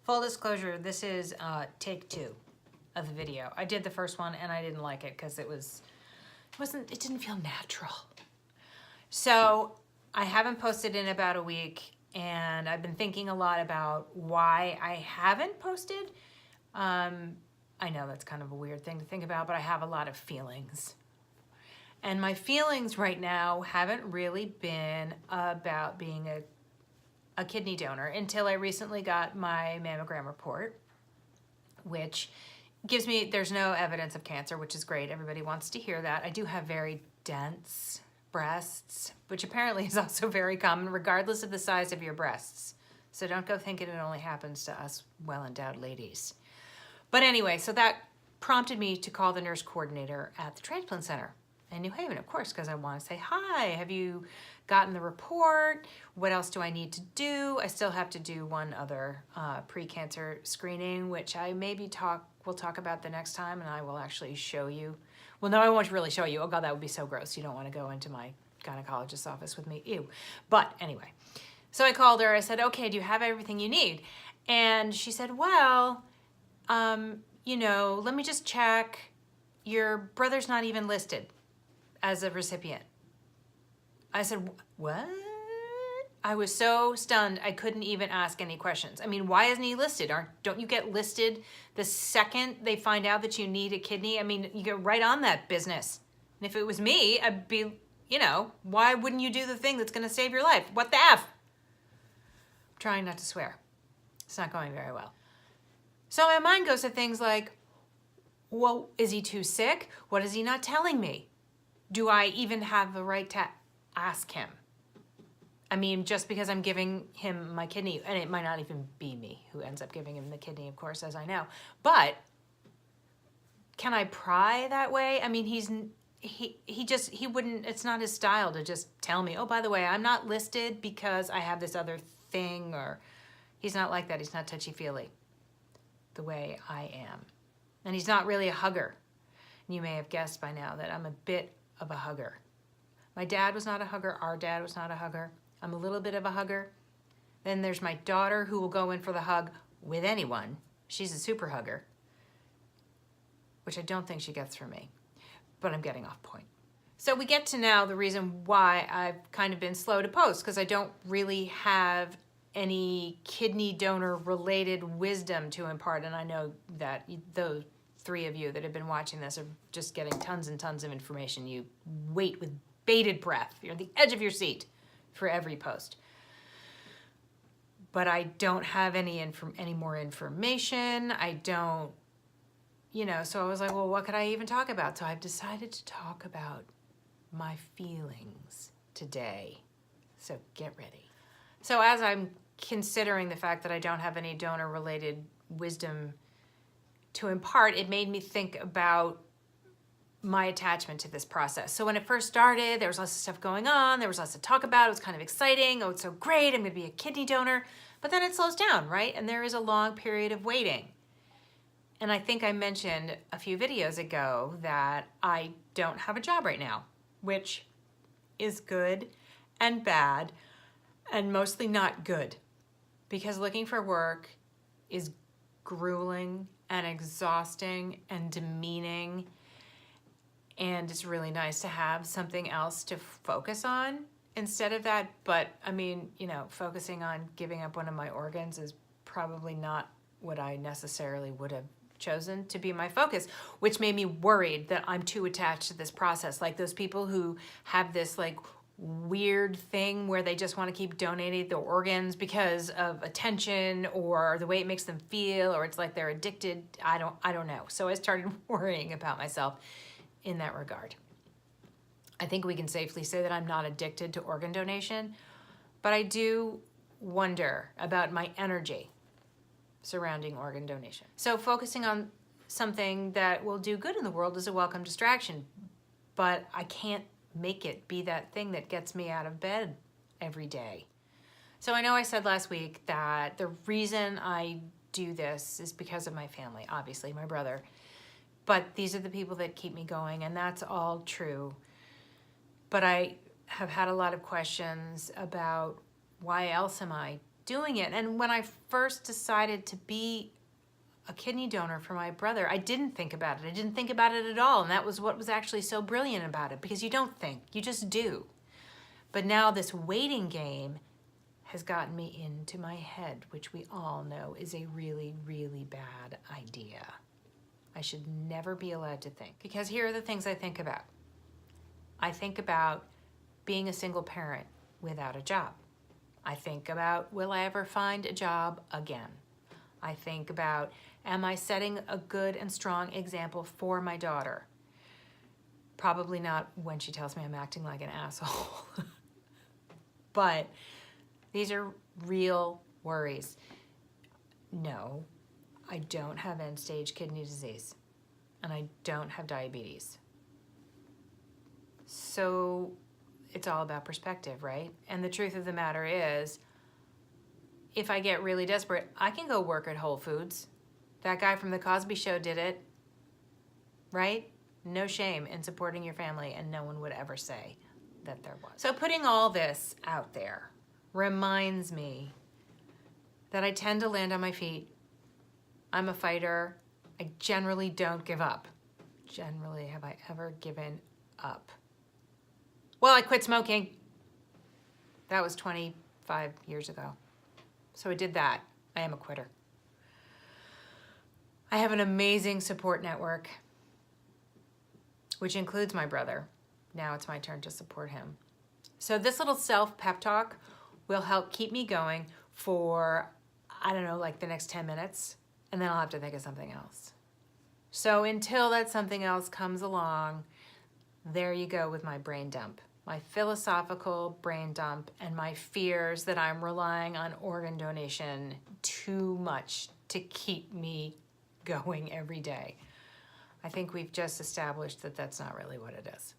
Full disclosure, this is take 2 of the video. I did the first one and I didn't like it because it didn't feel natural. So I haven't posted in about a week and I've been thinking a lot about why I haven't posted. I know that's kind of a weird thing to think about, but I have a lot of feelings. And my feelings right now haven't really been about being a kidney donor until I recently got my mammogram report, which gives me, there's no evidence of cancer, which is great. Everybody wants to hear that. I do have very dense breasts, which apparently is also very common regardless of the size of your breasts. So don't go thinking it only happens to us well-endowed ladies. But anyway, so that prompted me to call the nurse coordinator at the transplant center in New Haven, of course, because I want to say, hi, have you gotten the report? What else do I need to do? I still have to do one other pre-cancer screening, which I we'll talk about the next time, and I will actually show you. Well, no, I won't really show you. Oh God, that would be so gross. You don't want to go into my gynecologist's office with me. Ew. But anyway, so I called her. I said, okay, do you have everything you need? And she said, well, let me just check. Your brother's not even listed as a recipient. I said, what? I was so stunned I couldn't even ask any questions. I mean, why isn't he listed? Don't you get listed the second they find out that you need a kidney? I mean, you get right on that business. And if it was me, I'd be, why wouldn't you do the thing that's gonna save your life? What the F? I'm trying not to swear. It's not going very well. So my mind goes to things like, well, is he too sick? What is he not telling me? Do I even have the right to ask him? I mean, just because I'm giving him my kidney, and it might not even be me who ends up giving him the kidney, of course, as I know. But can I pry that way? I mean, he wouldn't, it's not his style to just tell me, oh, by the way, I'm not listed because I have this other thing, or he's not like that. He's not touchy-feely the way I am. And he's not really a hugger. And you may have guessed by now that I'm a bit of a hugger. My dad was not a hugger. Our dad was not a hugger. I'm a little bit of a hugger. Then there's my daughter who will go in for the hug with anyone. She's a super hugger, which I don't think she gets from me, but I'm getting off point. So we get to now the reason why I've kind of been slow to post, because I don't really have any kidney donor related wisdom to impart. And I know that those 3 of you that have been watching this are just getting tons and tons of information. You wait with bated breath. You're at the edge of your seat for every post. But I don't have any more information. I don't, so I was like, well, what could I even talk about? So I've decided to talk about my feelings today. So get ready. So as I'm considering the fact that I don't have any donor-related wisdom to impart, it made me think about my attachment to this process. So when it first started, there was lots of stuff going on. There was lots to talk about. It was kind of exciting. Oh, it's so great. I'm going to be a kidney donor. But then it slows down, right? And there is a long period of waiting. And I think I mentioned a few videos ago that I don't have a job right now, which is good and bad, and mostly not good, because looking for work is grueling and exhausting and demeaning, and it's really nice to have something else to focus on instead of that. But I mean, focusing on giving up one of my organs is probably not what I necessarily would have chosen to be my focus, which made me worried that I'm too attached to this process. Like those people who have this weird thing where they just want to keep donating their organs because of attention or the way it makes them feel, or it's like they're addicted. I don't know. So I started worrying about myself in that regard. I think we can safely say that I'm not addicted to organ donation, but I do wonder about my energy surrounding organ donation. So focusing on something that will do good in the world is a welcome distraction, but I can't make it be that thing that gets me out of bed every day. So I know I said last week that the reason I do this is because of my family, obviously my brother, but these are the people that keep me going, and that's all true. But I have had a lot of questions about why else am I doing it. And when I first decided to be a kidney donor for my brother, I didn't think about it. I didn't think about it at all. And that was what was actually so brilliant about it, because you don't think, you just do. But now this waiting game has gotten me into my head, which we all know is a really, really bad idea. I should never be allowed to think, because here are the things I think about. I think about being a single parent without a job. I think about, will I ever find a job again? I think about, am I setting a good and strong example for my daughter? Probably not when she tells me I'm acting like an asshole. But these are real worries. No, I don't have end-stage kidney disease, and I don't have diabetes. So it's all about perspective, right? And the truth of the matter is, if I get really desperate, I can go work at Whole Foods. That guy from The Cosby Show did it, right? No shame in supporting your family, and no one would ever say that there was. So putting all this out there reminds me that I tend to land on my feet. I'm a fighter. I generally don't give up. Generally, have I ever given up? Well, I quit smoking. That was 25 years ago. So I did that. I am a quitter. I have an amazing support network, which includes my brother. Now it's my turn to support him. So this little self-pep talk will help keep me going for, I don't know, like the next 10 minutes, and then I'll have to think of something else. So until that something else comes along, there you go with my brain dump. My philosophical brain dump and my fears that I'm relying on organ donation too much to keep me going every day. I think we've just established that that's not really what it is.